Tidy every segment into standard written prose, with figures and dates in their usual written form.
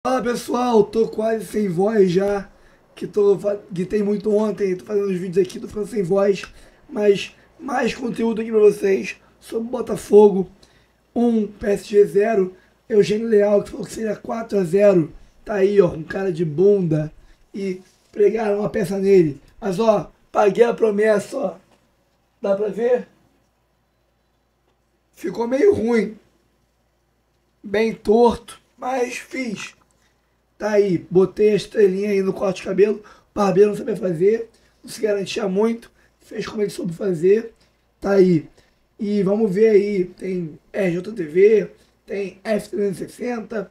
Fala pessoal, tô quase sem voz já, gritei muito ontem, tô fazendo os vídeos aqui, tô ficando sem voz, mas mais conteúdo aqui pra vocês sobre o Botafogo, PSG 0, Eugênio Leal que falou que seria 4-0, tá aí ó, um cara de bunda e pregaram uma peça nele, mas ó, paguei a promessa ó, dá pra ver? Ficou meio ruim, bem torto, mas fiz. Tá aí, botei a estrelinha aí no corte de cabelo, o barbeiro não sabia fazer, não se garantia muito, fez como ele soube fazer, tá aí. E vamos ver aí, tem RJTV, tem F360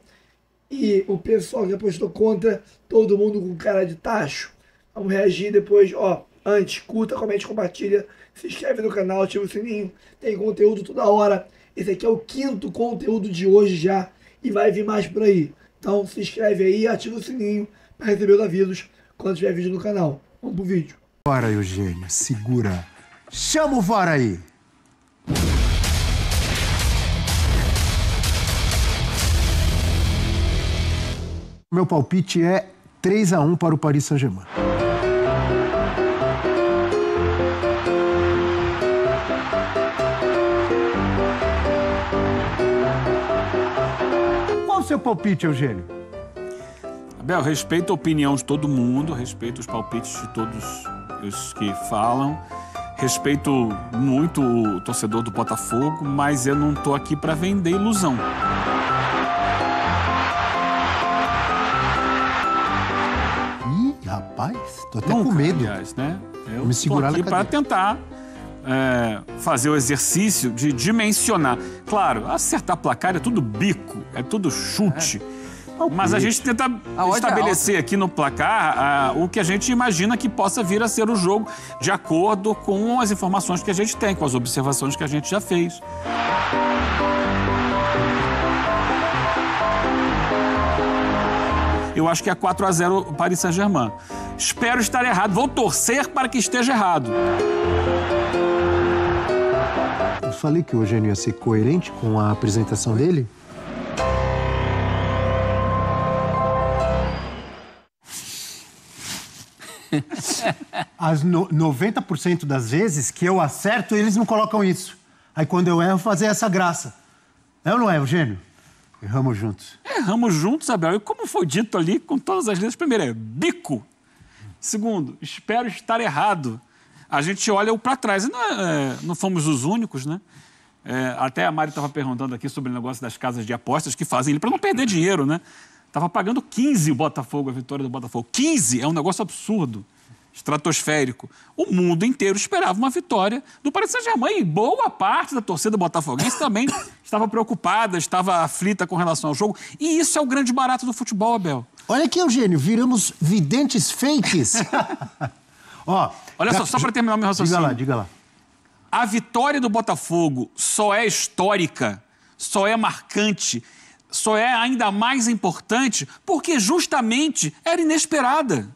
e o pessoal que apostou contra, todo mundo com cara de tacho. Vamos reagir depois, ó, antes, curta, comente, compartilha, se inscreve no canal, ativa o sininho, tem conteúdo toda hora. Esse aqui é o 5º conteúdo de hoje já e vai vir mais por aí. Então se inscreve aí e ativa o sininho para receber os avisos quando tiver vídeo no canal. Vamos pro vídeo. Bora, Eugênio, segura. Chama o VAR aí. Meu palpite é 3-1 para o Paris Saint-Germain. Qual o seu palpite, Eugênio? Abel, respeito a opinião de todo mundo, respeito os palpites de todos os que falam, respeito muito o torcedor do Botafogo, mas eu não tô aqui para vender ilusão. Ih, rapaz, tô até com medo. Aliás, né? Eu me segurar tô aqui para tentar fazer o exercício de dimensionar. Claro, acertar placar é tudo bico, é tudo chute. Mas a gente tenta estabelecer aqui no placar o que a gente imagina que possa vir a ser o jogo de acordo com as informações que a gente tem, com as observações que a gente já fez. Eu acho que é 4-0 o Paris Saint-Germain. Espero estar errado. Vou torcer para que esteja errado. Eu falei que o Eugênio ia ser coerente com a apresentação dele. As 90% das vezes que eu acerto, eles não colocam isso. Aí quando eu erro, fazer essa graça. É ou não é, Eugênio? Erramos juntos. Erramos juntos, Abel. E como foi dito ali, com todas as letras, primeiro é bico. Segundo, espero estar errado. A gente olha para trás. E não fomos os únicos, né? Até a Mari estava perguntando aqui sobre o negócio das casas de apostas que fazem ele para não perder dinheiro, né? Estava pagando 15 o Botafogo, a vitória do Botafogo. 15 é um negócio absurdo, estratosférico. O mundo inteiro esperava uma vitória do Paris Saint-Germain e boa parte da torcida botafoguense também estava preocupada, estava aflita com relação ao jogo. E isso é o grande barato do futebol, Abel. Olha aqui, Eugênio, viramos videntes fakes. Ó, olha só para terminar o meu raciocínio. Diga lá. A vitória do Botafogo só é histórica, só é marcante, só é ainda mais importante porque justamente era inesperada.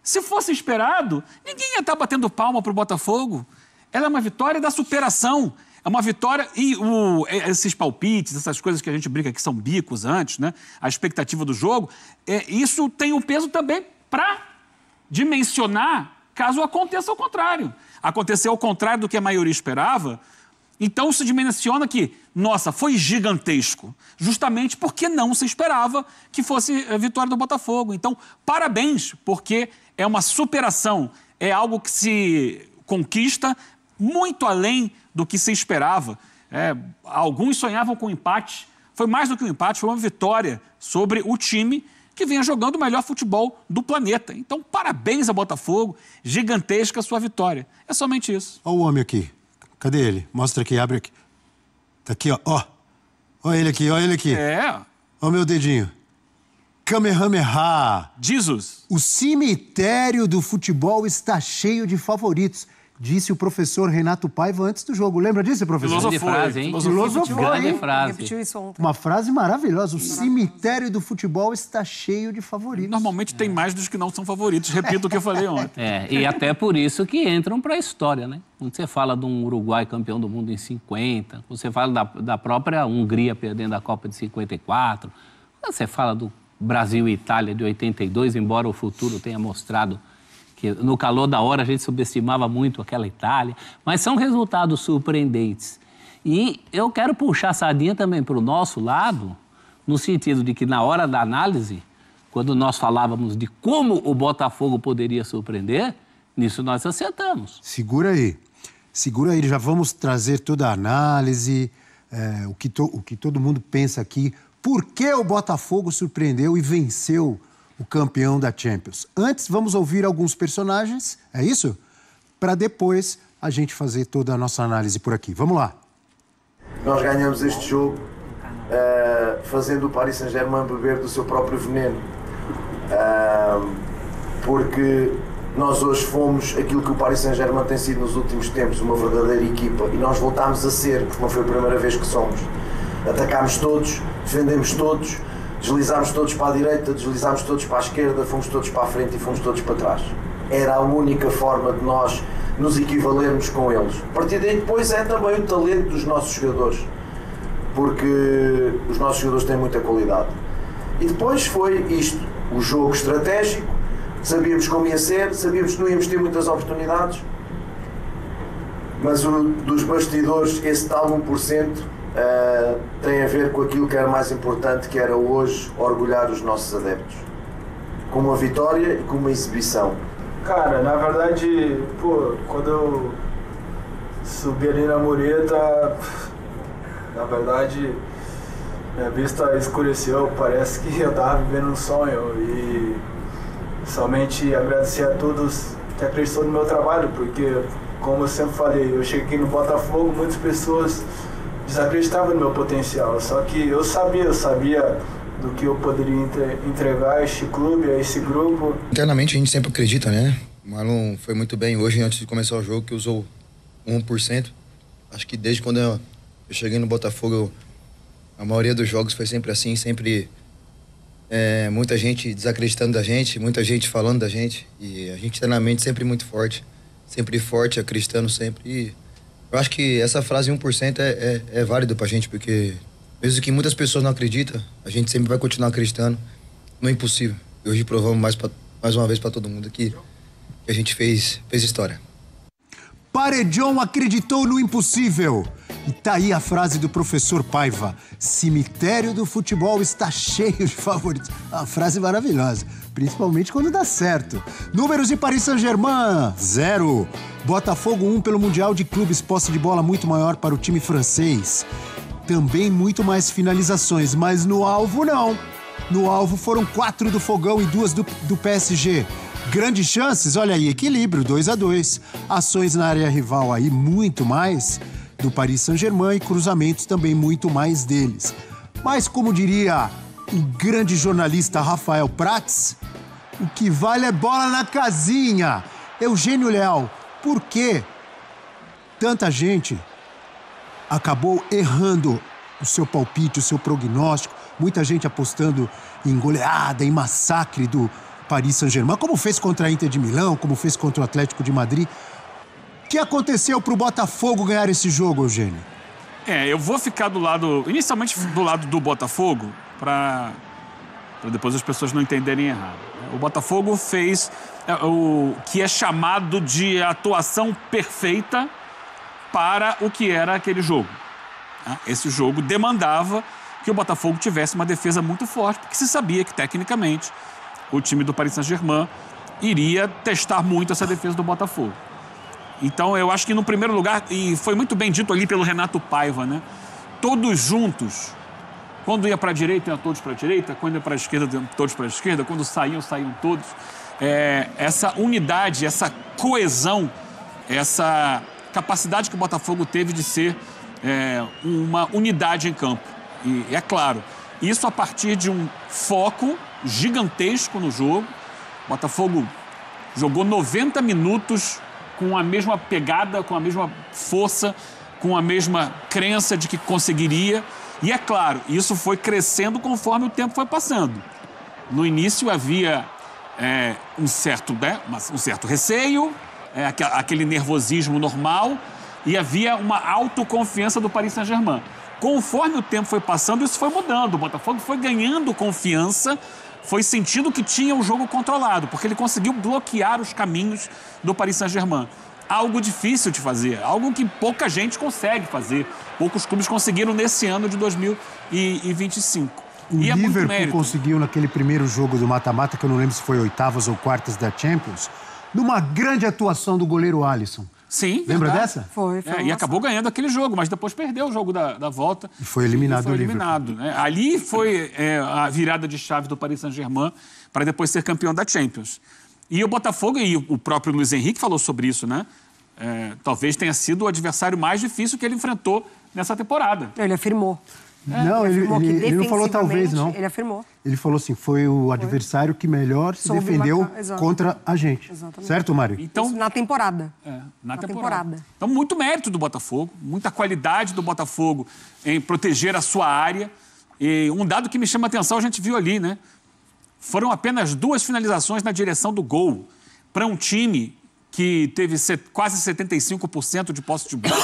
Se fosse esperado, ninguém ia estar batendo palma para o Botafogo. Ela é uma vitória da superação. É uma vitória... E esses palpites, essas coisas que a gente brinca que são bicos antes, né? A expectativa do jogo, isso tem um peso também para dimensionar caso aconteça ao contrário. Aconteceu ao contrário do que a maioria esperava, então se dimensiona que, nossa, foi gigantesco, justamente porque não se esperava que fosse a vitória do Botafogo. Então, parabéns, porque é uma superação, é algo que se conquista muito além do que se esperava. Alguns sonhavam com empate, foi mais do que um empate, foi uma vitória sobre o time que vinha jogando o melhor futebol do planeta. Então, parabéns ao Botafogo, gigantesca a sua vitória. É somente isso. Olha o homem aqui. Cadê ele? Mostra aqui, abre aqui. Tá aqui, ó. Olha ele aqui, olha ele aqui. Olha o meu dedinho. Kamehameha. Jesus. O cemitério do futebol está cheio de favoritos, disse o professor Renato Paiva antes do jogo. Lembra disso, professor? Filosofou, frase, hein? Filosofou, hein? Frase. Repetiu isso ontem. Uma frase maravilhosa. O cemitério do futebol está cheio de favoritos. Normalmente tem mais dos que não são favoritos. Repito o que eu falei ontem. E até por isso que entram para a história, né? Quando você fala de um Uruguai campeão do mundo em 50, você fala da própria Hungria perdendo a Copa de 54, quando você fala do Brasil e Itália de 82, embora o futuro tenha mostrado que no calor da hora a gente subestimava muito aquela Itália, mas são resultados surpreendentes. E eu quero puxar a sardinha também para o nosso lado, no sentido de que na hora da análise, quando nós falávamos de como o Botafogo poderia surpreender, nisso nós acertamos. Segura aí, já vamos trazer toda a análise, o que todo mundo pensa aqui. Por que o Botafogo surpreendeu e venceu o campeão da Champions? Antes, vamos ouvir alguns personagens, é isso? Para depois a gente fazer toda a nossa análise por aqui. Vamos lá. Nós ganhamos este jogo fazendo o Paris Saint-Germain beber do seu próprio veneno. Porque nós hoje fomos aquilo que o Paris Saint-Germain tem sido nos últimos tempos, uma verdadeira equipa, e nós voltámos a ser, porque não foi a primeira vez que somos. Atacámos todos, defendemos todos, deslizámos todos para a direita, deslizámos todos para a esquerda, fomos todos para a frente e fomos todos para trás. Era a única forma de nós nos equivalermos com eles. A partir daí depois é também o talento dos nossos jogadores, porque os nossos jogadores têm muita qualidade. E depois foi isto, o jogo estratégico, sabíamos como ia ser, sabíamos que não íamos ter muitas oportunidades, mas dos bastidores, esse tal 1%, tem a ver com aquilo que era mais importante, que era hoje orgulhar os nossos adeptos, com uma vitória e com uma exibição. Cara, na verdade, quando eu subi ali na mureta, na verdade, minha vista escureceu, parece que eu tava vivendo um sonho, e somente agradecer a todos que acreditou no meu trabalho, porque, como eu sempre falei, eu cheguei no Botafogo, muitas pessoas desacreditavam no meu potencial, só que eu sabia do que eu poderia entregar a este clube, a esse grupo. Internamente a gente sempre acredita, né? O Marlon foi muito bem hoje, antes de começar o jogo, que usou 1%. Acho que desde quando eu cheguei no Botafogo, a maioria dos jogos foi sempre assim, sempre muita gente desacreditando da gente, muita gente falando da gente, e a gente internamente sempre muito forte, acreditando sempre. E eu acho que essa frase 1% é válido pra gente, porque mesmo que muitas pessoas não acreditam, a gente sempre vai continuar acreditando no impossível. E hoje provamos mais uma vez para todo mundo que a gente fez história. Paredão acreditou no impossível. E tá aí a frase do professor Paiva. Cemitério do futebol está cheio de favoritos. Uma frase maravilhosa, principalmente quando dá certo. Números de Paris Saint-Germain, 0. Botafogo 1 pelo Mundial de Clubes, posse de bola muito maior para o time francês. Também muito mais finalizações, mas no alvo não. No alvo foram 4 do Fogão e 2 do PSG. Grandes chances, olha aí, equilíbrio, 2-2. Ações na área rival aí, muito mais do Paris Saint-Germain, e cruzamentos também muito mais deles. Mas como diria o grande jornalista Rafael Prats, o que vale é bola na casinha. Eugênio Leal, por que tanta gente acabou errando o seu palpite, o seu prognóstico? Muita gente apostando em goleada, em massacre do Paris Saint-Germain, como fez contra a Inter de Milão, como fez contra o Atlético de Madrid. O que aconteceu para o Botafogo ganhar esse jogo, Eugênio? Eu vou ficar inicialmente do lado do Botafogo, para depois as pessoas não entenderem errado. O Botafogo fez o que é chamado de atuação perfeita para o que era aquele jogo. Esse jogo demandava que o Botafogo tivesse uma defesa muito forte, porque se sabia que, tecnicamente, o time do Paris Saint-Germain iria testar muito essa defesa do Botafogo. Então, eu acho que, no primeiro lugar, e foi muito bem dito ali pelo Renato Paiva, né? Todos juntos. Quando ia para a direita, iam todos para a direita. Quando ia para a esquerda, iam todos para a esquerda. Quando saíam todos. Essa unidade, essa coesão, essa capacidade que o Botafogo teve de ser uma unidade em campo. E é claro, isso a partir de um foco gigantesco no jogo. O Botafogo jogou 90 minutos com a mesma pegada, com a mesma força, com a mesma crença de que conseguiria. E é claro, isso foi crescendo conforme o tempo foi passando. No início havia um certo receio, aquele nervosismo normal, e havia uma autoconfiança do Paris Saint-Germain. Conforme o tempo foi passando, isso foi mudando. O Botafogo foi ganhando confiança foi sentindo que tinha o jogo controlado, porque ele conseguiu bloquear os caminhos do Paris Saint-Germain. Algo difícil de fazer, algo que pouca gente consegue fazer. Poucos clubes conseguiram nesse ano de 2025. O Liverpool conseguiu naquele primeiro jogo do mata-mata, que eu não lembro se foi oitavas ou quartas da Champions, numa grande atuação do goleiro Alisson. Sim, lembra verdade. dessa? Foi. E acabou ganhando aquele jogo, mas depois perdeu o jogo da volta. E foi eliminado. Né? Ali foi a virada de chave do Paris Saint-Germain para depois ser campeão da Champions. E o Botafogo, e o próprio Luiz Henrique falou sobre isso, né? Talvez tenha sido o adversário mais difícil que ele enfrentou nessa temporada. Ele afirmou. Não, ele não falou talvez, não. Ele afirmou. Ele falou assim, foi o adversário que melhor se defendeu contra a gente. Exatamente. Certo, Mário? Então, isso na temporada. Na temporada. Então, muito mérito do Botafogo, muita qualidade do Botafogo em proteger a sua área. E um dado que me chama a atenção, a gente viu ali, né? Foram apenas 2 finalizações na direção do gol para um time que teve quase 75% de posse de bola,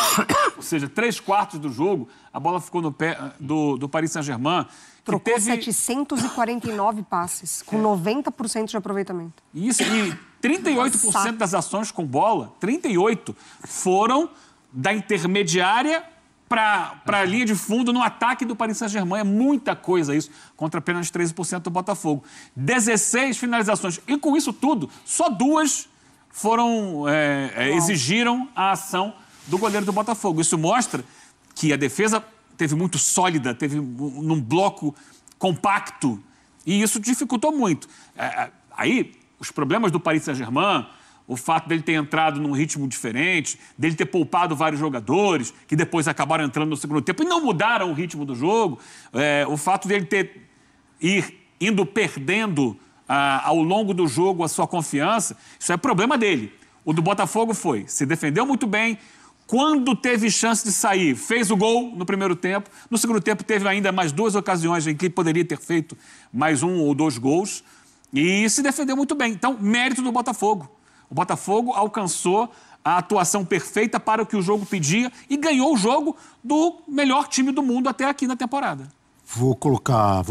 ou seja, 3/4 do jogo, a bola ficou no pé do Paris Saint-Germain. Trocou 749 passes, com 90% de aproveitamento. Isso, e 38% das ações com bola, 38%, foram da intermediária para a linha de fundo no ataque do Paris Saint-Germain. É muita coisa isso, contra apenas 13% do Botafogo. 16 finalizações, e com isso tudo, só 2 exigiram a ação do goleiro do Botafogo. Isso mostra que a defesa teve muito sólida, teve num bloco compacto, e isso dificultou muito. Aí, os problemas do Paris Saint-Germain, o fato dele ter entrado num ritmo diferente, dele ter poupado vários jogadores, que depois acabaram entrando no segundo tempo e não mudaram o ritmo do jogo, o fato dele indo perdendo ao longo do jogo a sua confiança, isso é problema dele. O do Botafogo se defendeu muito bem, quando teve chance de sair, fez o gol no primeiro tempo, no segundo tempo teve ainda mais 2 ocasiões em que poderia ter feito mais 1 ou 2 gols, e se defendeu muito bem. Então, mérito do Botafogo. O Botafogo alcançou a atuação perfeita para o que o jogo pedia e ganhou o jogo do melhor time do mundo até aqui na temporada. Vou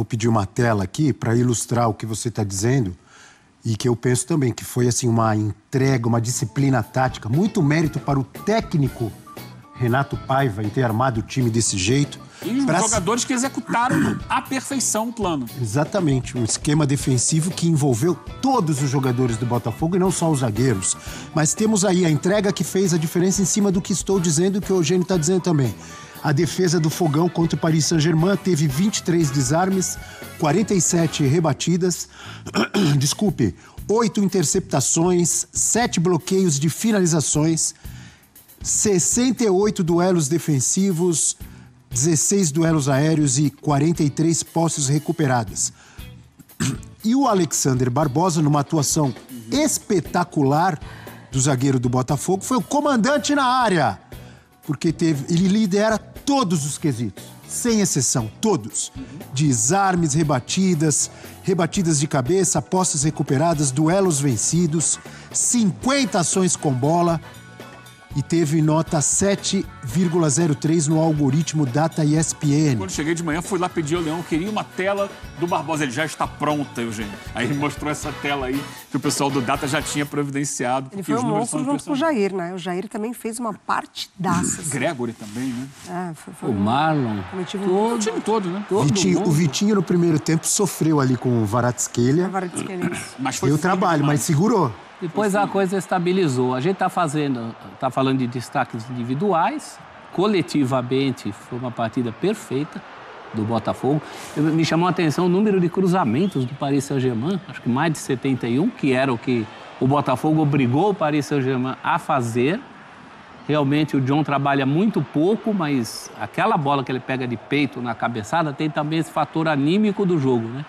pedir uma tela aqui para ilustrar o que você está dizendo e que eu penso também que foi assim uma entrega, uma disciplina tática, muito mérito para o técnico Renato Paiva em ter armado o time desse jeito. E os jogadores que executaram à perfeição o plano. Exatamente, um esquema defensivo que envolveu todos os jogadores do Botafogo e não só os zagueiros. Mas temos aí a entrega que fez a diferença em cima do que estou dizendo e que o Eugênio está dizendo também. A defesa do Fogão contra o Paris Saint-Germain teve 23 desarmes, 47 rebatidas, 8 interceptações, 7 bloqueios de finalizações, 68 duelos defensivos, 16 duelos aéreos e 43 posses recuperadas. E o Alexander Barbosa, numa atuação espetacular do zagueiro do Botafogo, foi o comandante na área, porque ele lidera todos os quesitos, sem exceção, todos. Desarmes, rebatidas de cabeça, posses recuperadas, duelos vencidos, 50 ações com bola e teve nota 7,03 no algoritmo Data ESPN. Quando cheguei de manhã, fui lá pedir ao Leão, eu queria uma tela do Barbosa. Ele já está pronta, Eugênio. Aí ele mostrou essa tela aí que o pessoal do Data já tinha providenciado. Ele foi um monstro junto com o Jair, né? O Jair também fez uma partidaça. Gregory também, né? Foi o Marlon. O time todo, né? O Vitinho, no primeiro tempo, sofreu ali com o Kvaratskhelia. Mas foi o trabalho, mas segurou. Depois a coisa estabilizou. A gente está falando de destaques individuais. Coletivamente, foi uma partida perfeita do Botafogo. Me chamou a atenção o número de cruzamentos do Paris Saint-Germain, acho que mais de 71, que era o que o Botafogo obrigou o Paris Saint-Germain a fazer. Realmente o John trabalha muito pouco, mas aquela bola que ele pega de peito na cabeçada tem também esse fator anímico do jogo, né?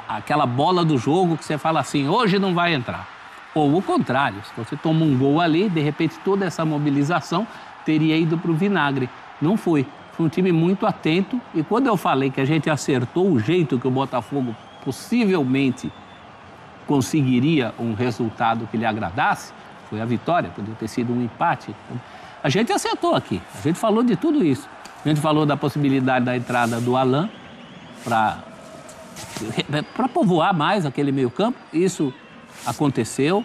Aquela bola do jogo que você fala assim, hoje não vai entrar. Ou o contrário, se você toma um gol ali, de repente toda essa mobilização teria ido para o vinagre. Não foi. Foi um time muito atento. E quando eu falei que a gente acertou o jeito que o Botafogo possivelmente conseguiria um resultado que lhe agradasse, foi a vitória, poderia ter sido um empate. A gente acertou aqui. A gente falou de tudo isso. A gente falou da possibilidade da entrada do Alain para para povoar mais aquele meio-campo. Isso aconteceu.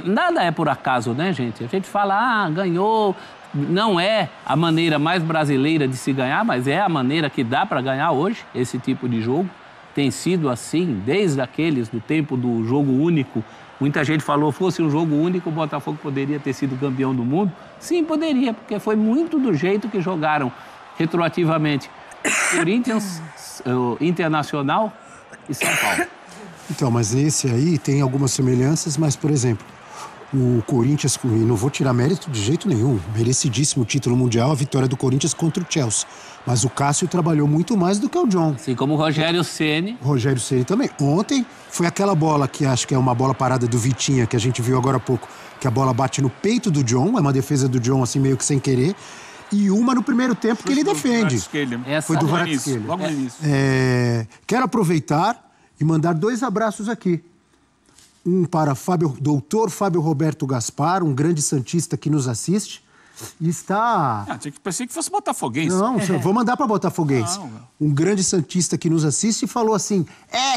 Nada é por acaso, né, gente? A gente fala, ganhou. Não é a maneira mais brasileira de se ganhar, mas é a maneira que dá para ganhar hoje, esse tipo de jogo. Tem sido assim, desde aqueles do tempo do jogo único. Muita gente falou, fosse um jogo único, o Botafogo poderia ter sido campeão do mundo. Sim, poderia, porque foi muito do jeito que jogaram retroativamente Corinthians, Internacional e São Paulo. Então, mas esse aí tem algumas semelhanças, mas, por exemplo, o Corinthians, e não vou tirar mérito de jeito nenhum, merecidíssimo título mundial, a vitória do Corinthians contra o Chelsea. Mas o Cássio trabalhou muito mais do que o John. Assim como o Rogério Ceni. Rogério Ceni também. Ontem foi aquela bola que acho que é uma bola parada do Vitinha, que a gente viu agora há pouco, que a bola bate no peito do John, é uma defesa do John assim meio que sem querer, e uma no primeiro tempo que ele defende. Foi do Kvaratskhelia. Logo no início. Quero aproveitar e mandar 2 abraços aqui. Um para doutor Fábio Roberto Gaspar, um grande santista que nos assiste. E está... Pensei que fosse botafoguense. Não, vou mandar para botafoguense. Um grande santista que nos assiste e falou assim,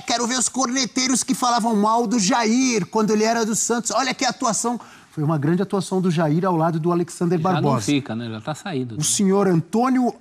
quero ver os corneteiros que falavam mal do Jair quando ele era do Santos. Olha que atuação. Foi uma grande atuação do Jair ao lado do Alexander Barbosa. Já não fica, né? Já está saído. O senhor Antônio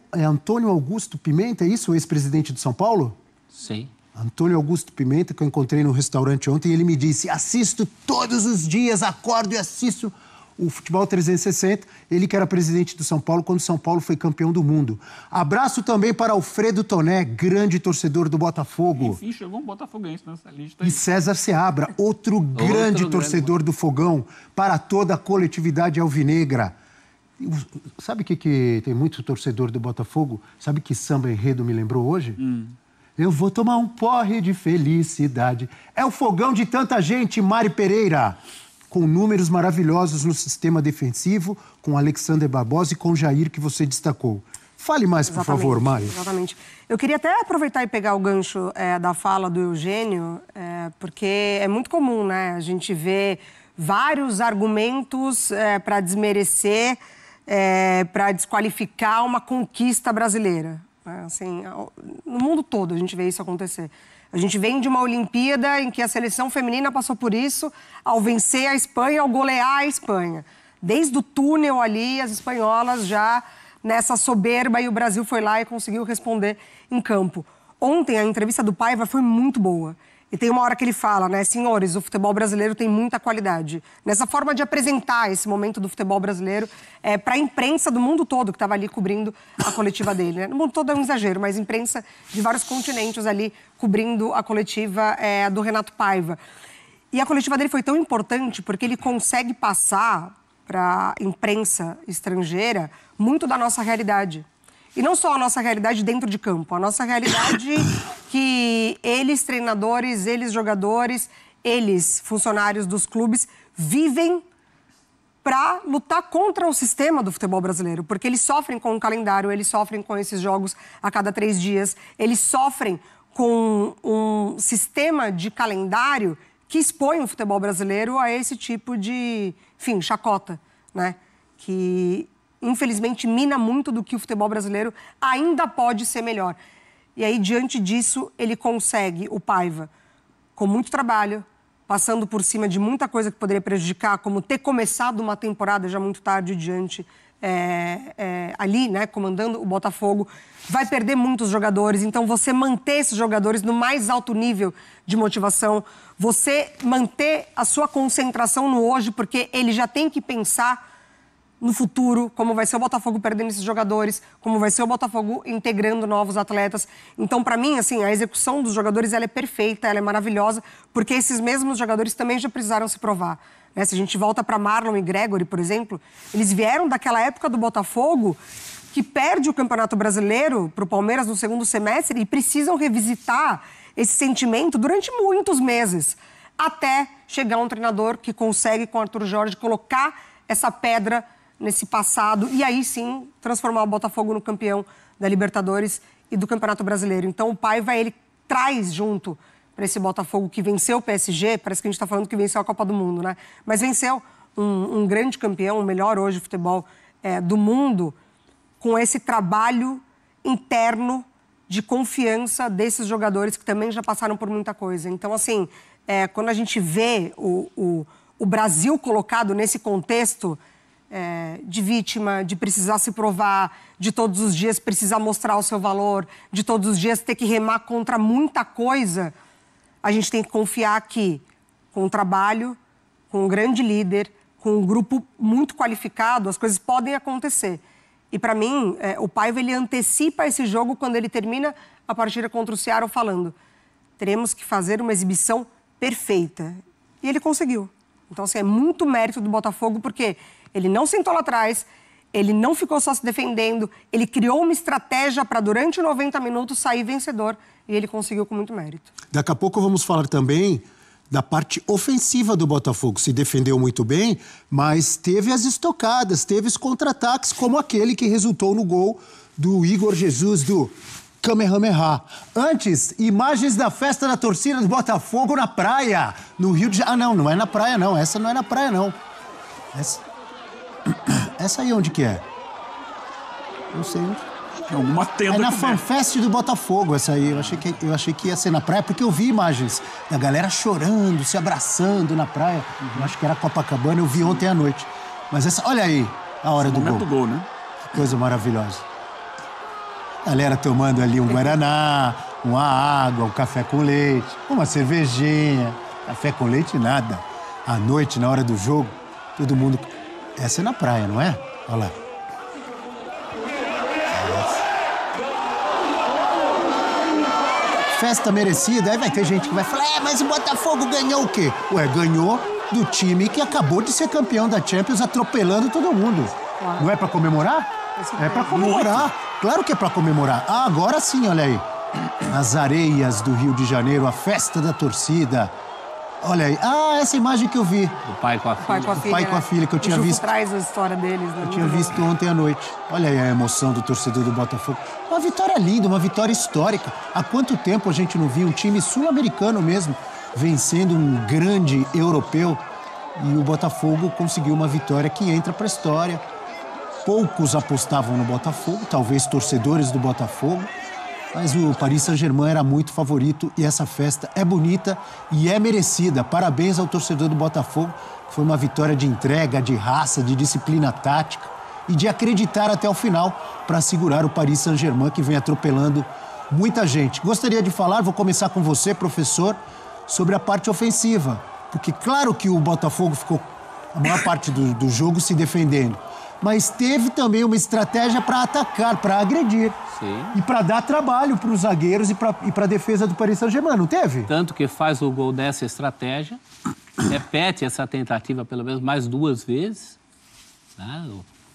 Augusto Pimenta, é isso? O ex-presidente de São Paulo? Sim. Antônio Augusto Pimenta, que eu encontrei no restaurante ontem, e ele me disse, assisto todos os dias, acordo e assisto o Futebol 360. Ele que era presidente do São Paulo quando o São Paulo foi campeão do mundo. Abraço também para Alfredo Toné, grande torcedor do Botafogo. Enfim, chegou um botafoguense nessa lista aí. E César Seabra, outro grande torcedor do Fogão, para toda a coletividade alvinegra. Sabe o que tem muito torcedor do Botafogo? Sabe que samba enredo me lembrou hoje? Eu vou tomar um porre de felicidade. É o fogão de tanta gente, Mari Pereira. Com números maravilhosos no sistema defensivo, com Alexander Barbosa e com Jair, que você destacou. Fale mais, por favor, Mari. Exatamente. Eu queria até aproveitar e pegar o gancho da fala do Eugênio, porque é muito comum, né? A gente vê vários argumentos para desmerecer, para desqualificar uma conquista brasileira. Assim, no mundo todo a gente vê isso acontecer. A gente vem de uma Olimpíada em que a seleção feminina passou por isso ao vencer a Espanha, ao golear a Espanha. Desde o túnel ali, as espanholas já nessa soberba, e o Brasil foi lá e conseguiu responder em campo. Ontem a entrevista do Paiva foi muito boa. E tem uma hora que ele fala, né, senhores, o futebol brasileiro tem muita qualidade. Nessa forma de apresentar esse momento do futebol brasileiro para a imprensa do mundo todo que estava ali cobrindo a coletiva dele. Né? No mundo todo é um exagero, mas imprensa de vários continentes ali cobrindo a coletiva do Renato Paiva. E a coletiva dele foi tão importante porque ele consegue passar para a imprensa estrangeira muito da nossa realidade. E não só a nossa realidade dentro de campo, a nossa realidade que eles, treinadores, eles, jogadores, eles, funcionários dos clubes, vivem para lutar contra o sistema do futebol brasileiro. Porque eles sofrem com o calendário, eles sofrem com esses jogos a cada 3 dias, eles sofrem com um sistema de calendário que expõe o futebol brasileiro a esse tipo de, enfim, chacota, né? Que infelizmente, mina muito do que o futebol brasileiro ainda pode ser melhor. E aí, diante disso, ele consegue, o Paiva, com muito trabalho, passando por cima de muita coisa que poderia prejudicar, como ter começado uma temporada já muito tarde diante, ali, né, comandando o Botafogo, vai perder muitos jogadores. Então, você manter esses jogadores no mais alto nível de motivação, você manter a sua concentração no hoje, porque ele já tem que pensar no futuro, como vai ser o Botafogo perdendo esses jogadores, como vai ser o Botafogo integrando novos atletas. Então, para mim, assim, a execução dos jogadores ela é perfeita, ela é maravilhosa, porque esses mesmos jogadores também já precisaram se provar. Né? Se a gente volta para Marlon e Gregory, por exemplo, eles vieram daquela época do Botafogo que perde o Campeonato Brasileiro para o Palmeiras no segundo semestre e precisam revisitar esse sentimento durante muitos meses, até chegar um treinador que consegue, com o Arthur Jorge, colocar essa pedra nesse passado e aí sim transformar o Botafogo no campeão da Libertadores e do Campeonato Brasileiro. Então o Paiva, ele traz junto para esse Botafogo que venceu o PSG, parece que a gente está falando que venceu a Copa do Mundo, né? Mas venceu um grande campeão, o melhor hoje futebol do mundo, com esse trabalho interno de confiança desses jogadores que também já passaram por muita coisa. Então, assim, quando a gente vê o Brasil colocado nesse contexto de vítima, de precisar se provar, de todos os dias precisar mostrar o seu valor, de todos os dias ter que remar contra muita coisa, a gente tem que confiar que, com o trabalho, com um grande líder, com um grupo muito qualificado, as coisas podem acontecer. E, para mim, o Paiva, ele antecipa esse jogo quando ele termina a partida contra o Seattle falando: teremos que fazer uma exibição perfeita. E ele conseguiu. Então, assim, é muito mérito do Botafogo, porque ele não sentou lá atrás, ele não ficou só se defendendo, ele criou uma estratégia para, durante 90 minutos, sair vencedor. E ele conseguiu com muito mérito. Daqui a pouco vamos falar também da parte ofensiva do Botafogo. Se defendeu muito bem, mas teve as estocadas, teve os contra-ataques, como aquele que resultou no gol do Igor Jesus, do Kamehameha. Antes, imagens da festa da torcida do Botafogo na praia, no Rio de Janeiro. Ah, não é na praia, não. Essa não é na praia, não. Essa aí onde que é? Não sei onde. Tem alguma tenda. É na também. FanFest do Botafogo, essa aí. Eu achei que ia ser na praia, porque eu vi imagens da galera chorando, se abraçando na praia. Eu acho que era Copacabana, eu vi ontem à noite. Mas essa, olha aí, a hora do gol. Do gol, né? Que coisa maravilhosa. Galera tomando ali um guaraná, uma água, um café com leite, uma cervejinha. Café com leite, nada. À noite, na hora do jogo, todo mundo... Essa é na praia, não é? Olha lá. Festa merecida, aí vai ter gente que vai falar: mas o Botafogo ganhou o quê? Ué, ganhou do time que acabou de ser campeão da Champions, atropelando todo mundo. Claro. Não é pra comemorar? É pra comemorar. Muito. Claro que é pra comemorar. Ah, agora sim, olha aí. As areias do Rio de Janeiro, a festa da torcida. Olha aí. Ah, essa imagem que eu vi. O pai com a filha. O pai com a filha, que eu tinha visto. Traz a história deles, né? Eu tinha visto ontem à noite. Olha aí a emoção do torcedor do Botafogo. Uma vitória linda, uma vitória histórica. Há quanto tempo a gente não via um time sul-americano mesmo vencendo um grande europeu? E o Botafogo conseguiu uma vitória que entra para a história. Poucos apostavam no Botafogo, talvez torcedores do Botafogo. Mas o Paris Saint-Germain era muito favorito e essa festa é bonita e é merecida. Parabéns ao torcedor do Botafogo. Foi uma vitória de entrega, de raça, de disciplina tática e de acreditar até o final para segurar o Paris Saint-Germain, que vem atropelando muita gente. Gostaria de falar, vou começar com você, professor, sobre a parte ofensiva. Porque claro que o Botafogo ficou a maior parte do jogo se defendendo. Mas teve também uma estratégia para atacar, para agredir. Sim. E para dar trabalho para os zagueiros e para a defesa do Paris Saint-Germain, não teve? Tanto que faz o gol dessa estratégia, repete essa tentativa pelo menos mais 2 vezes, né?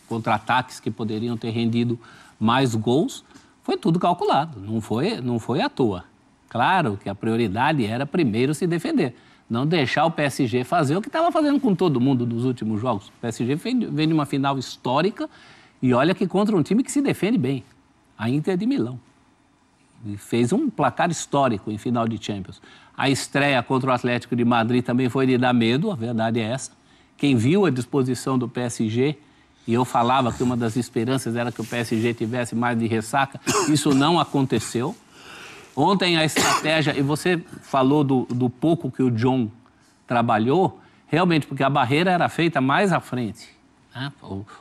Contra-ataques que poderiam ter rendido mais gols, foi tudo calculado, não foi à toa. Claro que a prioridade era primeiro se defender. Não deixar o PSG fazer o que estava fazendo com todo mundo nos últimos jogos. O PSG vem de uma final histórica e olha que contra um time que se defende bem, a Inter de Milão. E fez um placar histórico em final de Champions. A estreia contra o Atlético de Madrid também foi de dar medo, a verdade é essa. Quem viu a disposição do PSG, e eu falava que uma das esperanças era que o PSG tivesse mais de ressaca, isso não aconteceu. Ontem a estratégia, e você falou do pouco que o John trabalhou, realmente porque a barreira era feita mais à frente. Né?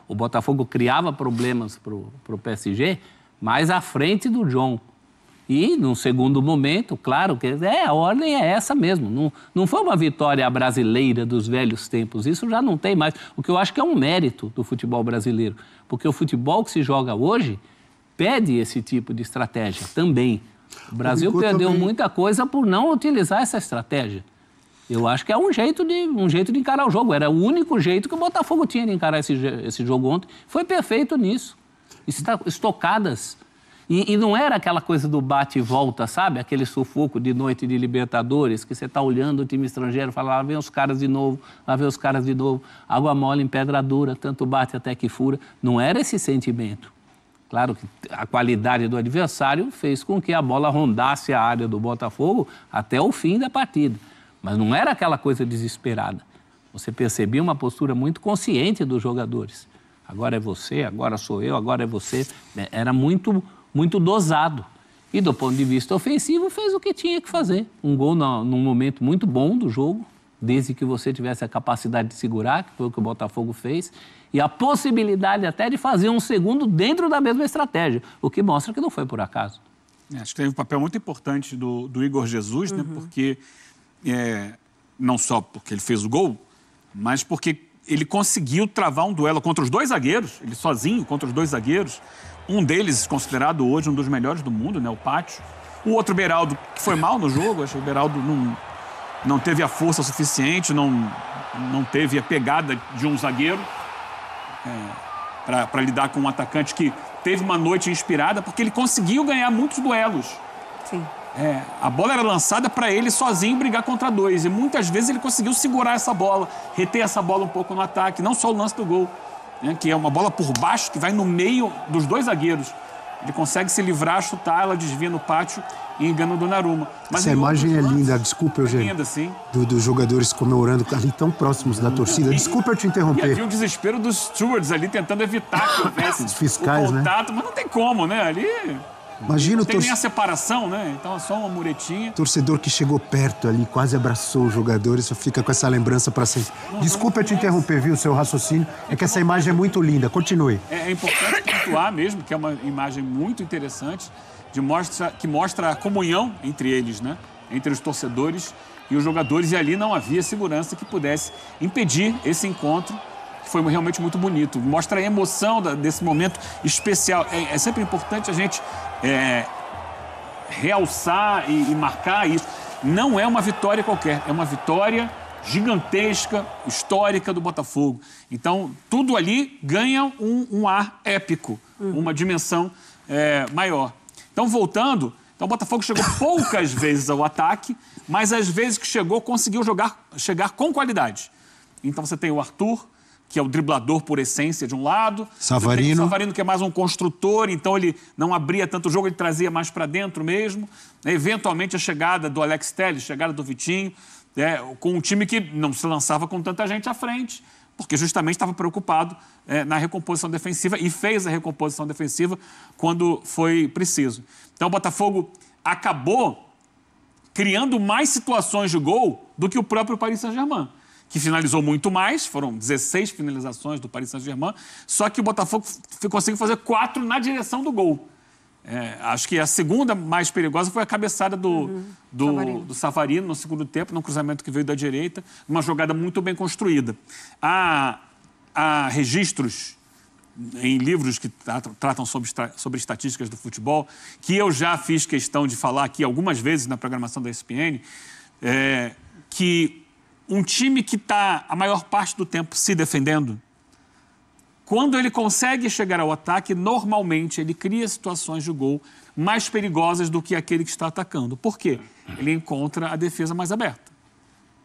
O Botafogo criava problemas para o PSG mais à frente do John. E, num segundo momento, claro, que a ordem é essa mesmo. Não foi uma vitória brasileira dos velhos tempos, isso já não tem mais. O que eu acho que é um mérito do futebol brasileiro, porque o futebol que se joga hoje pede esse tipo de estratégia também. O Brasil perdeu muita coisa por não utilizar essa estratégia. Eu acho que é um jeito de encarar o jogo. Era o único jeito que o Botafogo tinha de encarar esse jogo ontem. Foi perfeito nisso. Estocadas. E não era aquela coisa do bate e volta, sabe? Aquele sufoco de noite de Libertadores, que você está olhando o time estrangeiro e fala: lá vem os caras de novo, lá vem os caras de novo. Água mole em pedra dura, tanto bate até que fura. Não era esse sentimento. Claro que a qualidade do adversário fez com que a bola rondasse a área do Botafogo até o fim da partida. Mas não era aquela coisa desesperada. Você percebia uma postura muito consciente dos jogadores. Agora é você, agora sou eu, agora é você. Era muito dosado. E do ponto de vista ofensivo, fez o que tinha que fazer. Um gol num momento muito bom do jogo, desde que você tivesse a capacidade de segurar, que foi o que o Botafogo fez, e a possibilidade até de fazer um segundo dentro da mesma estratégia, o que mostra que não foi por acaso. Acho que teve um papel muito importante do Igor Jesus, né? Porque não só porque ele fez o gol, mas porque ele conseguiu travar um duelo contra os dois zagueiros, ele sozinho contra os dois zagueiros, um deles considerado hoje um dos melhores do mundo, né? O Pátio. O outro, Beraldo, que foi mal no jogo, acho que o Beraldo não teve a força suficiente, não teve a pegada de um zagueiro para lidar com um atacante que teve uma noite inspirada, porque ele conseguiu ganhar muitos duelos. Sim. A bola era lançada para ele sozinho brigar contra dois, e muitas vezes ele conseguiu segurar essa bola, reter essa bola um pouco no ataque, não só o lance do gol, né, que é uma bola por baixo que vai no meio dos dois zagueiros. Ele consegue se livrar, chutar, ela desvia no Pátio e engana o Donnarumma. Mas essa imagem é linda, desculpa, Eugênio. É linda, sim. Dos jogadores comemorando ali tão próximos da torcida. Desculpa eu te interromper. E havia o desespero dos stewards ali tentando evitar que houvesse os fiscais, o contato, né? Mas não tem como, né? Ali imagina não tem nem a separação, né? Então é só uma muretinha. Torcedor que chegou perto ali, quase abraçou os jogadores, só fica com essa lembrança para sempre. Desculpa eu te interromper, viu, seu raciocínio. É que essa imagem é muito linda. Continue. É importante pontuar mesmo, que é uma imagem muito interessante, que mostra a comunhão entre eles, né? Entre os torcedores e os jogadores. E ali não havia segurança que pudesse impedir esse encontro, que foi realmente muito bonito. Mostra a emoção desse momento especial. É sempre importante a gente realçar e marcar isso. Não é uma vitória qualquer, é uma vitória gigantesca, histórica do Botafogo. Então, tudo ali ganha um ar épico, uma dimensão maior. Então, voltando, o Botafogo chegou poucas vezes ao ataque, mas as vezes que chegou, conseguiu chegar com qualidade. Então, você tem o Arthur, que é o driblador por essência de um lado. Savarino. O Savarino, que é mais um construtor, então ele não abria tanto o jogo, ele trazia mais para dentro mesmo. Eventualmente a chegada do Alex Telles, a chegada do Vitinho, com um time que não se lançava com tanta gente à frente, porque justamente estava preocupado na recomposição defensiva e fez a recomposição defensiva quando foi preciso. Então o Botafogo acabou criando mais situações de gol do que o próprio Paris Saint-Germain, que finalizou muito mais, foram 16 finalizações do Paris Saint-Germain, só que o Botafogo conseguiu fazer 4 na direção do gol. Acho que a segunda mais perigosa foi a cabeçada do Savarino no segundo tempo, num cruzamento que veio da direita, uma jogada muito bem construída. Há registros em livros que tratam sobre estatísticas do futebol, que eu já fiz questão de falar aqui algumas vezes na programação da ESPN, que um time que está a maior parte do tempo se defendendo, quando ele consegue chegar ao ataque, normalmente ele cria situações de gol mais perigosas do que aquele que está atacando. Por quê? Ele encontra a defesa mais aberta.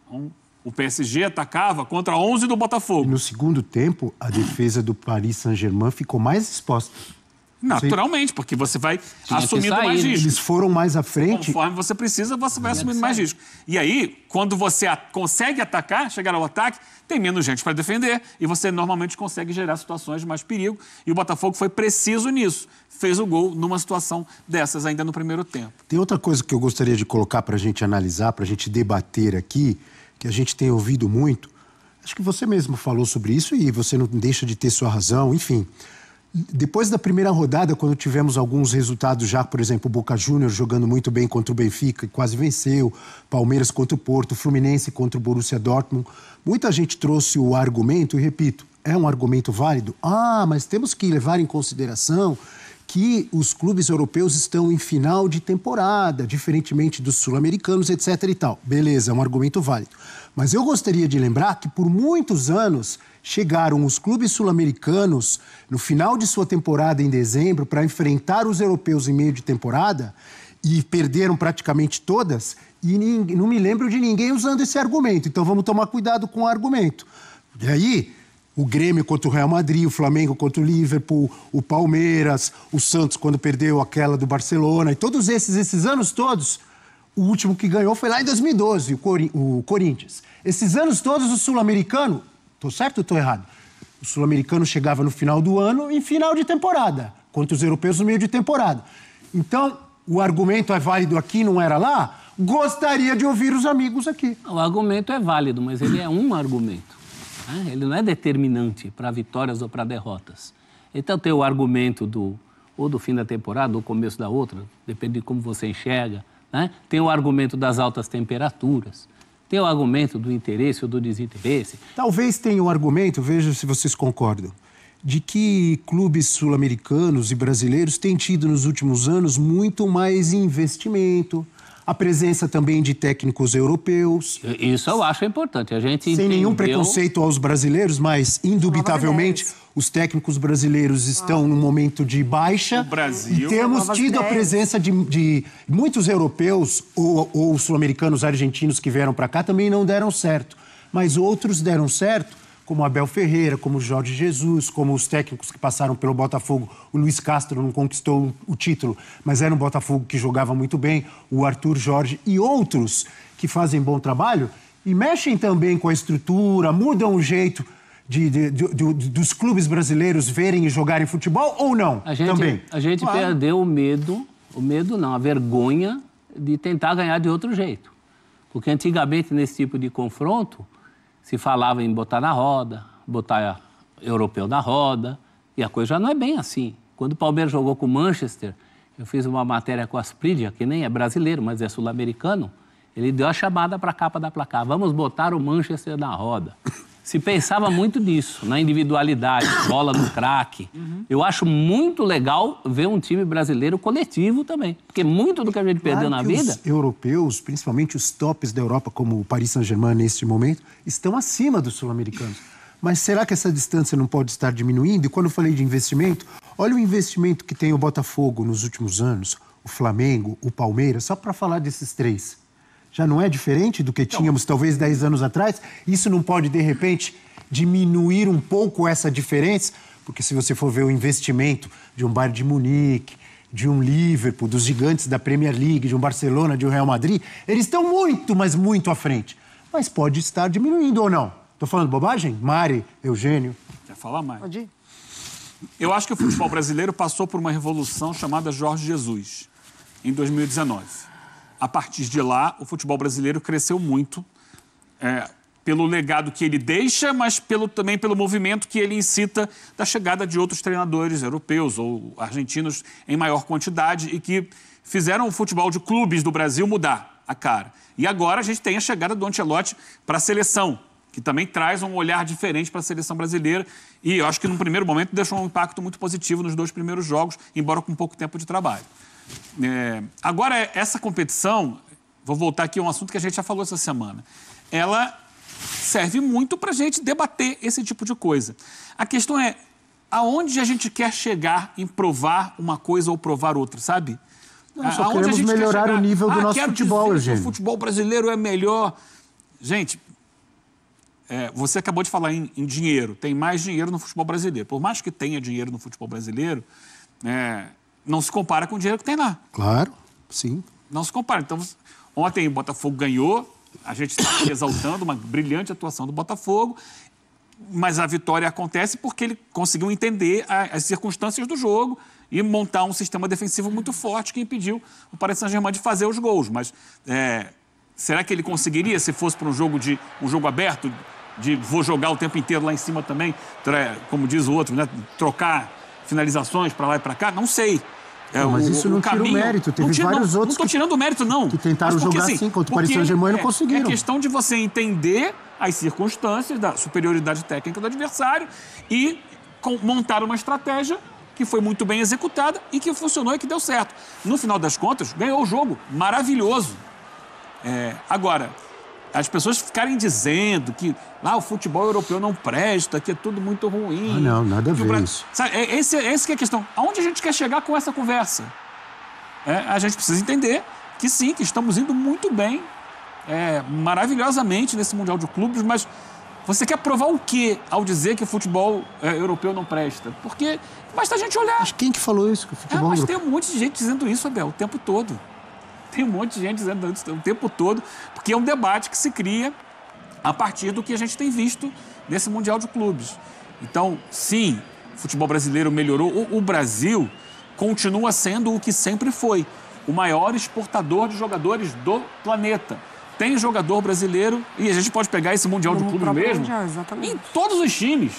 Então, o PSG atacava contra 11 do Botafogo. E no segundo tempo, a defesa do Paris Saint-Germain ficou mais exposta. Naturalmente, porque você vai assumindo mais riscos. Eles foram mais à frente. Conforme você precisa, você vai assumindo mais riscos. E aí, quando você consegue atacar, chegar ao ataque, tem menos gente para defender e você normalmente consegue gerar situações de mais perigo. E o Botafogo foi preciso nisso. Fez o gol numa situação dessas ainda no primeiro tempo. Tem outra coisa que eu gostaria de colocar para a gente analisar, para a gente debater aqui, que a gente tem ouvido muito. Acho que você mesmo falou sobre isso e você não deixa de ter sua razão, enfim. Depois da primeira rodada, quando tivemos alguns resultados já, por exemplo, o Boca Juniors jogando muito bem contra o Benfica, quase venceu, Palmeiras contra o Porto, Fluminense contra o Borussia Dortmund, muita gente trouxe o argumento, e repito, é um argumento válido. Mas temos que levar em consideração que os clubes europeus estão em final de temporada, diferentemente dos sul-americanos, etc. e tal. Beleza, é um argumento válido. Mas eu gostaria de lembrar que por muitos anos chegaram os clubes sul-americanos no final de sua temporada em dezembro para enfrentar os europeus em meio de temporada e perderam praticamente todas e não me lembro de ninguém usando esse argumento. Então vamos tomar cuidado com o argumento. E aí, o Grêmio contra o Real Madrid, o Flamengo contra o Liverpool, o Palmeiras, o Santos quando perdeu aquela do Barcelona, e todos esses anos todos, o último que ganhou foi lá em 2012, o Corinthians. Esses anos todos, o sul-americano, tô certo ou tô errado? O sul-americano chegava no final do ano em final de temporada, contra os europeus no meio de temporada. Então, o argumento é válido aqui, não era lá, gostaria de ouvir os amigos aqui. O argumento é válido, mas ele é um argumento. Né? Ele não é determinante para vitórias ou para derrotas. Então tem o argumento ou do fim da temporada, ou do começo da outra, depende de como você enxerga. Né? Tem o argumento das altas temperaturas. Tem o argumento do interesse ou do desinteresse. Talvez tenha o argumento, veja se vocês concordam, de que clubes sul-americanos e brasileiros têm tido nos últimos anos muito mais investimento, a presença também de técnicos europeus. Isso eu acho importante. A gente sem nenhum preconceito aos brasileiros, mas indubitavelmente os técnicos brasileiros estão num momento de baixa. O Brasil. E temos tido a presença de muitos europeus ou sul-americanos, argentinos que vieram para cá também não deram certo. Mas outros deram certo, como Abel Ferreira, como Jorge Jesus, como os técnicos que passaram pelo Botafogo. O Luiz Castro não conquistou o título, mas era um Botafogo que jogava muito bem, o Arthur Jorge e outros que fazem bom trabalho e mexem também com a estrutura, mudam o jeito dos clubes brasileiros verem e jogarem futebol ou não? A gente perdeu o medo não, a vergonha de tentar ganhar de outro jeito. Porque antigamente, nesse tipo de confronto, se falava em botar na roda, botar europeu na roda, e a coisa já não é bem assim. Quando o Palmeiras jogou com o Manchester, eu fiz uma matéria com a Aspridia, que nem é brasileiro, mas é sul-americano, ele deu a chamada para a capa da placar, vamos botar o Manchester na roda. Se pensava muito nisso, na individualidade, bola no craque. Eu acho muito legal ver um time brasileiro coletivo também, porque muito do que a gente perdeu na vida... Os europeus, principalmente os tops da Europa, como o Paris Saint-Germain neste momento, estão acima dos sul-americanos. Mas será que essa distância não pode estar diminuindo? E quando eu falei de investimento, olha o investimento que tem o Botafogo nos últimos anos, o Flamengo, o Palmeiras, só para falar desses três. Já não é diferente do que tínhamos talvez 10 anos atrás? Isso não pode, de repente, diminuir um pouco essa diferença? Porque se você for ver o investimento de um Bayern de Munique, de um Liverpool, dos gigantes da Premier League, de um Barcelona, de um Real Madrid, eles estão muito, mas muito à frente. Mas pode estar diminuindo ou não? Estou falando bobagem? Mari, Eugênio? Quer falar mais? Pode ir. Eu acho que o futebol brasileiro passou por uma revolução chamada Jorge Jesus, em 2019. A partir de lá, o futebol brasileiro cresceu muito pelo legado que ele deixa, mas também pelo movimento que ele incita da chegada de outros treinadores europeus ou argentinos em maior quantidade e que fizeram o futebol de clubes do Brasil mudar a cara. E agora a gente tem a chegada do Ancelotti para a seleção, que também traz um olhar diferente para a seleção brasileira e eu acho que, num primeiro momento, deixou um impacto muito positivo nos 2 primeiros jogos, embora com pouco tempo de trabalho. Agora, essa competição, vou voltar aqui a um assunto que a gente já falou essa semana, ela serve muito para a gente debater esse tipo de coisa. A questão é, aonde a gente quer chegar em provar uma coisa ou provar outra, sabe? Nós só queremos melhorar o nível do nosso futebol, Eugênio. O futebol brasileiro é melhor. Gente, você acabou de falar em dinheiro. Tem mais dinheiro no futebol brasileiro. Por mais que tenha dinheiro no futebol brasileiro, não se compara com o dinheiro que tem lá. Claro, sim. Não se compara. Então, ontem o Botafogo ganhou, a gente está exaltando uma brilhante atuação do Botafogo, mas a vitória acontece porque ele conseguiu entender as circunstâncias do jogo e montar um sistema defensivo muito forte que impediu o Paris Saint-Germain de fazer os gols. Mas será que ele conseguiria, se fosse para um jogo aberto, de vou jogar o tempo inteiro lá em cima também, como diz o outro, né, trocar finalizações para lá e para cá? Não sei. Mas isso não tira o mérito. Teve vários outros não estou tirando o mérito, não. Que tentaram jogar assim contra o Paris Saint-Germain e não conseguiram. É questão de você entender as circunstâncias da superioridade técnica do adversário e montar uma estratégia que foi muito bem executada e que funcionou e que deu certo. No final das contas, ganhou o jogo. Maravilhoso. Agora, as pessoas ficarem dizendo que lá o futebol europeu não presta, que é tudo muito ruim. Não, nada a ver isso. Sabe, essa que é a questão. Aonde a gente quer chegar com essa conversa? A gente precisa entender que sim, que estamos indo muito bem, maravilhosamente nesse Mundial de Clubes, mas você quer provar o quê ao dizer que o futebol europeu não presta? Porque basta a gente olhar. Mas quem que falou isso? Que o futebol mas europeu... tem um monte de gente dizendo isso, Abel, o tempo todo. Tem um monte de gente dizendo isso o tempo todo, porque é um debate que se cria a partir do que a gente tem visto nesse Mundial de Clubes. Então, sim, o futebol brasileiro melhorou. O Brasil continua sendo o que sempre foi. o maior exportador de jogadores do planeta. Tem jogador brasileiro, e a gente pode pegar esse Mundial de Clubes mesmo, mundial, exatamente. em todos os times.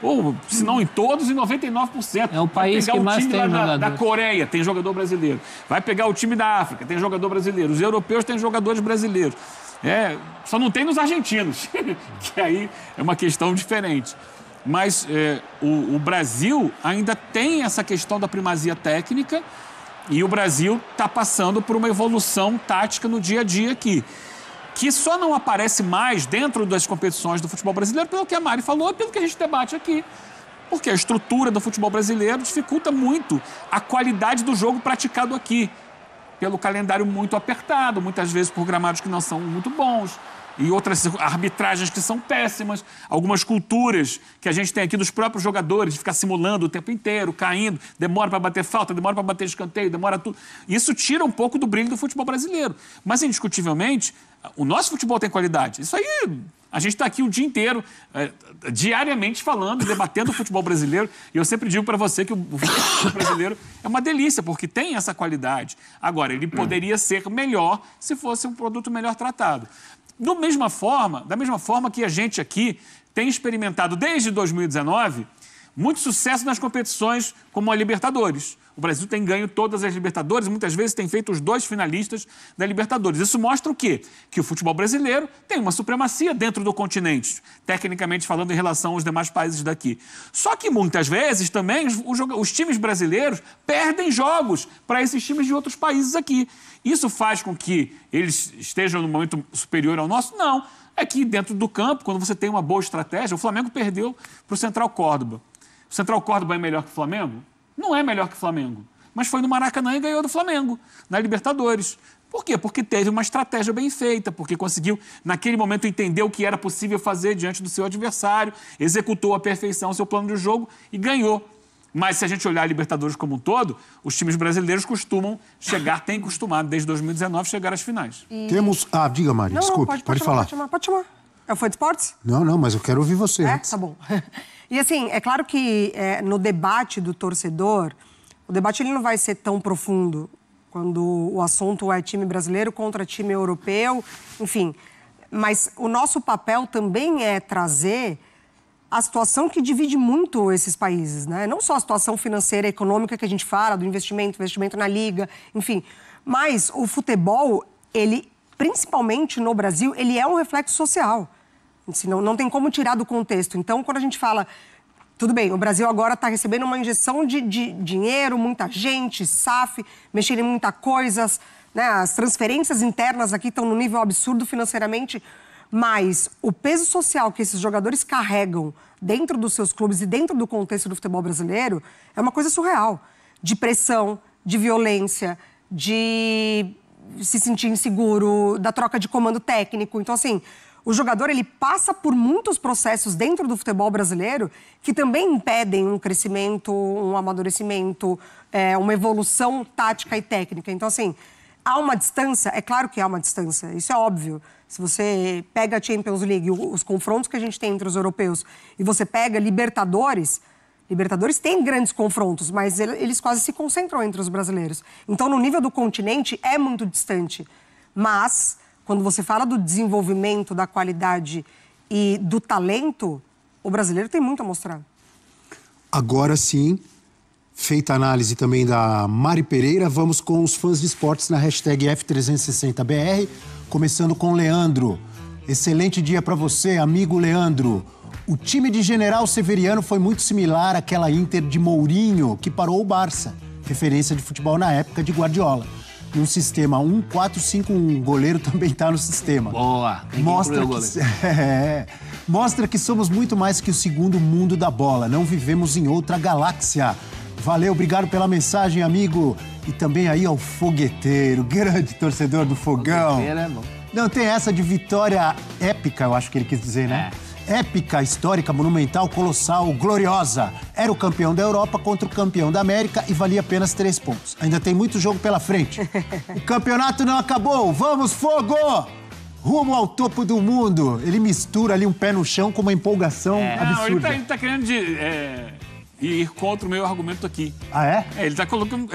Ou, se não em todos, em 99%. É o país que mais tem jogador. Da Coreia tem jogador brasileiro. Vai pegar o time da África, tem jogador brasileiro. Os europeus têm jogadores brasileiros. Só não tem nos argentinos, que aí é uma questão diferente. Mas o Brasil ainda tem essa questão da primazia técnica e o Brasil está passando por uma evolução tática no dia a dia aqui, que só não aparece mais dentro das competições do futebol brasileiro pelo que a Mari falou e pelo que a gente debate aqui. Porque a estrutura do futebol brasileiro dificulta muito a qualidade do jogo praticado aqui. Pelo calendário muito apertado, muitas vezes por gramados que não são muito bons, e outras arbitragens que são péssimas, algumas culturas que a gente tem aqui dos próprios jogadores, de ficar simulando o tempo inteiro, caindo, demora para bater falta, demora para bater escanteio, demora tudo. Isso tira um pouco do brilho do futebol brasileiro. Mas, indiscutivelmente, o nosso futebol tem qualidade. Isso aí, a gente está aqui o dia inteiro, diariamente falando, debatendo o futebol brasileiro, e eu sempre digo para você que o futebol brasileiro é uma delícia, porque tem essa qualidade. Agora, ele poderia ser melhor se fosse um produto melhor tratado. Da mesma forma que a gente aqui tem experimentado desde 2019 muito sucesso nas competições como a Libertadores. O Brasil tem ganho todas as Libertadores e muitas vezes tem feito os 2 finalistas da Libertadores. Isso mostra o quê? Que o futebol brasileiro tem uma supremacia dentro do continente, tecnicamente falando em relação aos demais países daqui. Só que muitas vezes também os times brasileiros perdem jogos para esses times de outros países aqui. Isso faz com que eles estejam no momento superior ao nosso? Não. É que dentro do campo, quando você tem uma boa estratégia, o Flamengo perdeu para o Central Córdoba. O Central Córdoba é melhor que o Flamengo? Não é melhor que o Flamengo. Mas foi no Maracanã e ganhou do Flamengo, na Libertadores. Por quê? Porque teve uma estratégia bem feita, porque conseguiu, naquele momento, entender o que era possível fazer diante do seu adversário, executou à perfeição o seu plano de jogo e ganhou. Mas se a gente olhar a Libertadores como um todo, os times brasileiros costumam chegar, têm costumado, desde 2019, chegar às finais. Temos... Diga, Mari, desculpe, pode falar. Pode chamar. É o Foi de Esportes? Não, mas eu quero ouvir você antes. Tá bom. E assim, é claro que no debate do torcedor, o debate ele não vai ser tão profundo quando o assunto é time brasileiro contra time europeu, enfim. Mas o nosso papel também é trazer a situação que divide muito esses países, né? Não só a situação financeira e econômica que a gente fala, do investimento na liga, enfim. Mas o futebol, ele, principalmente no Brasil, ele é um reflexo social. Assim, não tem como tirar do contexto. Então, quando a gente fala, tudo bem, o Brasil agora está recebendo uma injeção de dinheiro, muita gente, SAF, mexendo em muita coisa, né? As transferências internas aqui estão num nível absurdo financeiramente, mas o peso social que esses jogadores carregam dentro dos seus clubes e dentro do contexto do futebol brasileiro é uma coisa surreal. De pressão, de violência, de se sentir inseguro, da troca de comando técnico. Então, assim, o jogador ele passa por muitos processos dentro do futebol brasileiro que também impedem um crescimento, um amadurecimento, uma evolução tática e técnica. Então, assim, há uma distância? É claro que há uma distância, isso é óbvio. Se você pega a Champions League, os confrontos que a gente tem entre os europeus, e você pega Libertadores tem grandes confrontos, mas eles quase se concentram entre os brasileiros. Então, no nível do continente, é muito distante. Mas, quando você fala do desenvolvimento, da qualidade e do talento, o brasileiro tem muito a mostrar. Agora sim, feita a análise também da Mari Pereira, vamos com os fãs de esportes na hashtag F360BR, começando com Leandro. Excelente dia para você, amigo Leandro. O time de General Severiano foi muito similar àquela Inter de Mourinho, que parou o Barça, referência de futebol na época de Guardiola. Num sistema 1-4-5-1, o goleiro também está no sistema. Boa, tem que incluir o goleiro. Mostra que somos muito mais que o segundo mundo da bola, não vivemos em outra galáxia. Valeu, obrigado pela mensagem, amigo. E também aí ao Fogueteiro, grande torcedor do Fogão. Fogueteiro é bom. Não, tem essa de vitória épica, eu acho que ele quis dizer, né? Épica, histórica, monumental, colossal, gloriosa. Era o campeão da Europa contra o campeão da América e valia apenas 3 pontos. Ainda tem muito jogo pela frente. O campeonato não acabou. Vamos, Fogo! Rumo ao topo do mundo. Ele mistura ali um pé no chão com uma empolgação absurda. Não, ele tá querendo e ir contra o meu argumento aqui. Ah, é? Ele está colocando,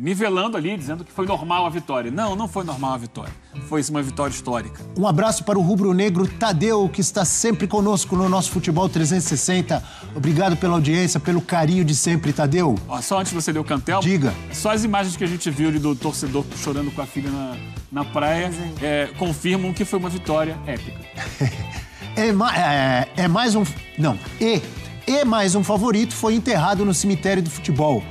nivelando ali, dizendo que foi normal a vitória. Não, não foi normal a vitória. Foi uma vitória histórica. Um abraço para o rubro-negro Tadeu, que está sempre conosco no nosso Futebol 360. Obrigado pela audiência, pelo carinho de sempre, Tadeu. Ó, só antes de você ler o Cantel, diga. Só as imagens que a gente viu ali do torcedor chorando com a filha na praia confirmam que foi uma vitória épica. Mais um favorito foi enterrado no cemitério do futebol.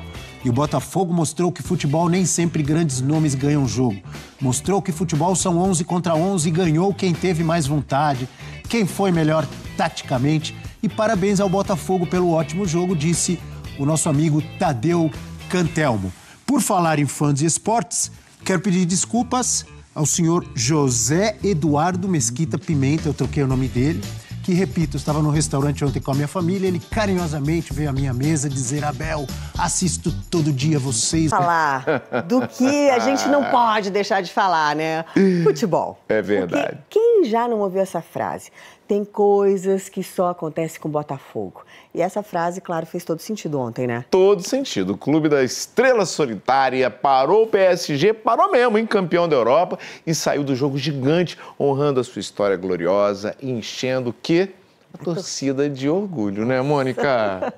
E o Botafogo mostrou que futebol nem sempre grandes nomes ganham jogo. Mostrou que futebol são 11 contra 11 e ganhou quem teve mais vontade, quem foi melhor taticamente. E parabéns ao Botafogo pelo ótimo jogo, disse o nosso amigo Tadeu Cantelmo. Por falar em fãs e esportes, quero pedir desculpas ao senhor José Eduardo Mesquita Pimenta, eu troquei o nome dele, que, repito, eu estava no restaurante ontem com a minha família, ele carinhosamente veio à minha mesa dizer: Abel, assisto todo dia vocês. Falar do que a gente não pode deixar de falar, né? Futebol. É verdade. Porque quem já não ouviu essa frase? Tem coisas que só acontecem com o Botafogo. E essa frase, claro, fez todo sentido ontem, né? Todo sentido. O clube da estrela solitária parou o PSG, parou mesmo, hein? Campeão da Europa, e saiu do jogo gigante, honrando a sua história gloriosa e enchendo o quê? A torcida de orgulho, né, Mônica?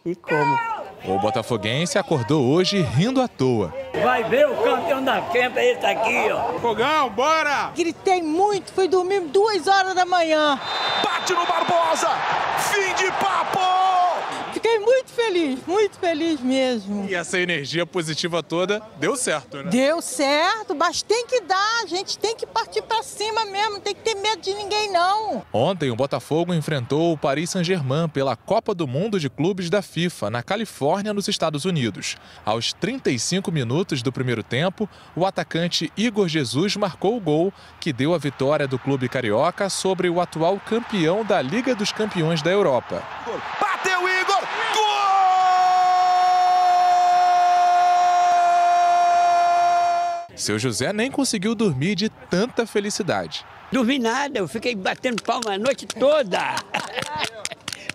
E como? O botafoguense acordou hoje rindo à toa. Vai ver o campeão da Champions, ele tá aqui, ó. Fogão, bora! Gritei muito, fui dormir 2 horas da manhã. Bate no Barbosa! Fim de papo! Fiquei muito feliz mesmo. E essa energia positiva toda deu certo, né? Deu certo, mas tem que dar, a gente tem que partir pra cima mesmo, não tem que ter medo de ninguém, não. Ontem, o Botafogo enfrentou o Paris Saint-Germain pela Copa do Mundo de Clubes da FIFA, na Califórnia, nos Estados Unidos. Aos 35 minutos do primeiro tempo, o atacante Igor Jesus marcou o gol que deu a vitória do clube carioca sobre o atual campeão da Liga dos Campeões da Europa. Bateu Igor! Gol! Seu José nem conseguiu dormir de tanta felicidade. Dormi nada, eu fiquei batendo palma a noite toda.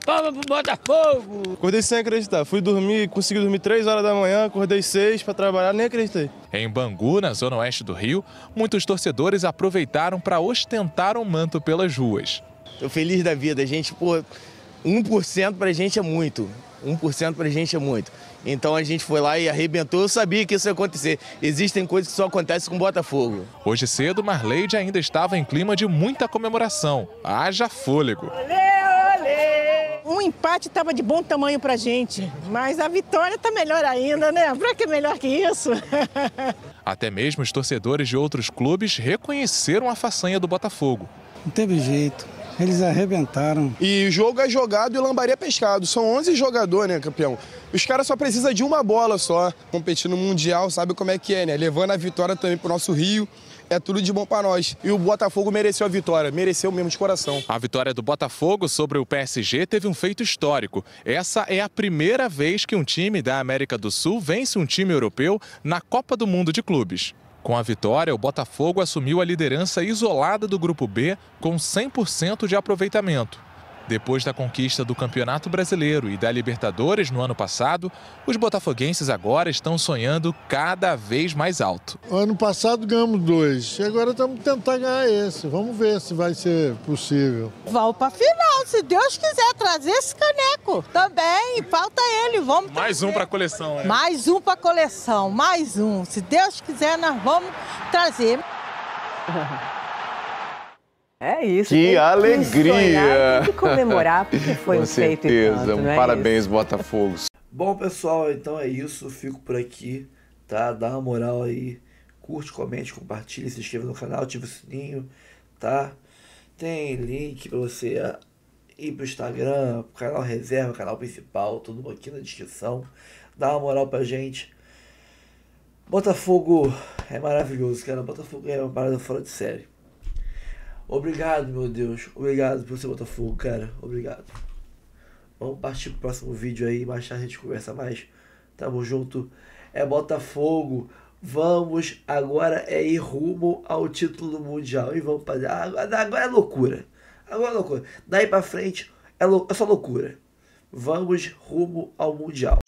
Palma pro Botafogo! Acordei sem acreditar. Fui dormir, consegui dormir 3 horas da manhã, acordei 6 para trabalhar, nem acreditei. Em Bangu, na zona oeste do Rio, muitos torcedores aproveitaram para ostentar um manto pelas ruas. Tô feliz da vida, gente, 1% pra gente é muito. 1% pra gente é muito. Então a gente foi lá e arrebentou. Eu sabia que isso ia acontecer. Existem coisas que só acontecem com o Botafogo. Hoje cedo, Marleide ainda estava em clima de muita comemoração. Haja fôlego. Um empate estava de bom tamanho pra gente, mas a vitória tá melhor ainda, né? Pra que melhor que isso? Até mesmo os torcedores de outros clubes reconheceram a façanha do Botafogo. Não teve jeito. Eles arrebentaram. E o jogo é jogado e o lambaria é pescado. São 11 jogadores, né, campeão? Os caras só precisam de uma bola só. Competir no Mundial, sabe como é que é, né? Levando a vitória também pro nosso Rio. É tudo de bom para nós. E o Botafogo mereceu a vitória, mereceu mesmo de coração. A vitória do Botafogo sobre o PSG teve um feito histórico. Essa é a primeira vez que um time da América do Sul vence um time europeu na Copa do Mundo de Clubes. Com a vitória, o Botafogo assumiu a liderança isolada do Grupo B com 100% de aproveitamento. Depois da conquista do Campeonato Brasileiro e da Libertadores no ano passado, os botafoguenses agora estão sonhando cada vez mais alto. Ano passado ganhamos 2, agora estamos tentando ganhar esse. Vamos ver se vai ser possível. Vamos pra final, se Deus quiser trazer esse caneco. Também, falta ele, vamos trazer. Mais um pra coleção, né? Mais um pra coleção, mais um. Se Deus quiser, nós vamos trazer. É isso. Que alegria! Sonhar, tem que comemorar, porque foi um feito e tanto, Com certeza, parabéns, Botafogo. Bom, pessoal, então é isso. Fico por aqui, tá? Dá uma moral aí. Curte, comente, compartilhe, se inscreva no canal, ativa o sininho, tá? Tem link pra você ir pro Instagram, pro canal reserva, canal principal, tudo aqui na descrição. Dá uma moral pra gente. Botafogo é maravilhoso, cara. Botafogo é uma parada fora de série. Obrigado, meu Deus. Obrigado por ser Botafogo, cara. Obrigado. Vamos partir pro próximo vídeo aí. Mais tarde a gente conversa mais. Tamo junto. É Botafogo. Vamos agora ir rumo ao título mundial. E vamos fazer. Agora é loucura. Agora é loucura. Daí pra frente é só loucura. vamos rumo ao Mundial.